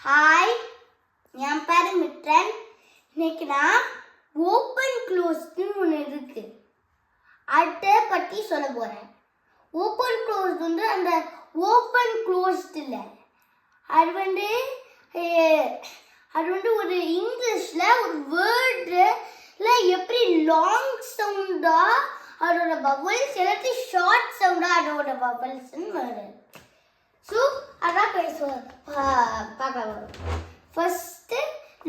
Hi, என் பேர் மித்ரன். இன்னைக்கு நான் ஓப்பன் க்ளோஸ்னு ஒன்று இருக்கு, அதை பற்றி சொல்ல போகிறேன். ஓப்பன் க்ளோஸ் வந்து அந்த ஓப்பன் க்ளோஸ்ட் இல்லை, அது வந்து ஒரு இங்கிலீஷில் ஒரு வேர்டில் எப்படி லாங் சவுண்டாக அதோட பபுள்ஸ் எல்லாத்தையும் ஷார்ட் சவுண்டாக அதோட பபுள்ஸ்ன்னு வருது. ஸோ அதான் பார்க்கலாம். ஃபஸ்ட்டு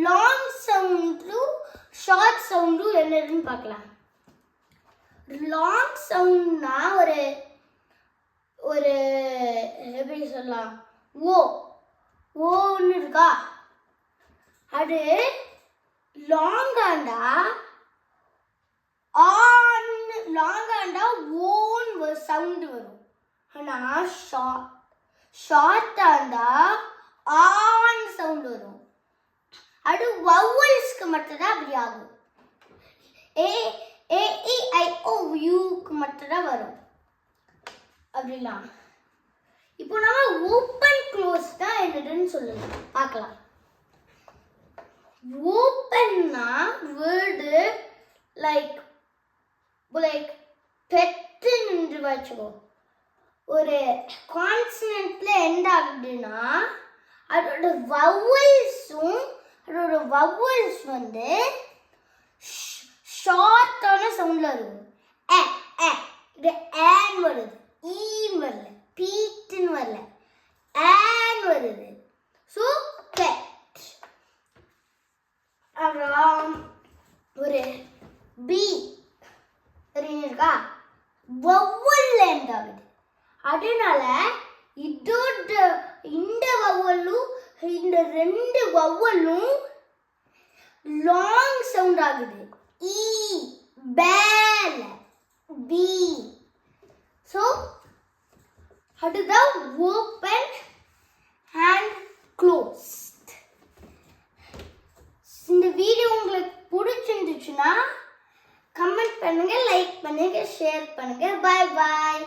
லாங் சவுண்டும் ஷார்ட் சவுண்டும் என்னதுன்னு பார்க்கலாம். லாங் சவுண்ட்னா ஒரு எப்படி சொல்லலாம், ஓன்னு இருக்கா, அது லாங்காண்டா ஓன்னு சவுண்டு வரும். ஆனால் ஷார்ட்டா இருந்தா ஆன் சவுண்ட் வரும். அது வவல்ஸ்க்கு மட்டும்தான் அப்படி ஆகும். ஏஇஐஓயூக்கு மட்டும்தான் வரும். அப்படிலாம் இப்போ நம்ம ஓப்பன் க்ளோஸ் தான் என்னதுன்னு சொல்லலாம், பார்க்கலாம். ஓப்பன்னா வேர்டு லைக் பெட்டுன்னு வச்சுக்கோ. ஒரு கான்சனன்ட்ல எண்ட் ஆகுதுன்னா அதோட வவல்ஸ் வந்து ஷார்ட்டான சவுண்ட்ல இருக்கும். இது ஏன் வருது, ஈன்னு வரல, பீட்டுன்னு வரல, ஏன் வருது. ஸோ பெட். அப்புறம் ஒரு பி இருக்கா, வவல்ல எண்ட் ஆகுது. அதனால இந்த வவலும் இந்த ரெண்டு வவலும் லாங் சவுண்ட் ஆகுது. இ பேல பி. ஸோ அதுதான் ஓப்பன் அண்ட் க்ளோஸ். இந்த வீடியோ உங்களுக்கு பிடிச்சிருந்துச்சுன்னா கமெண்ட் பண்ணுங்க, லைக் பண்ணுங்க, ஷேர் பண்ணுங்க. பாய் பாய்.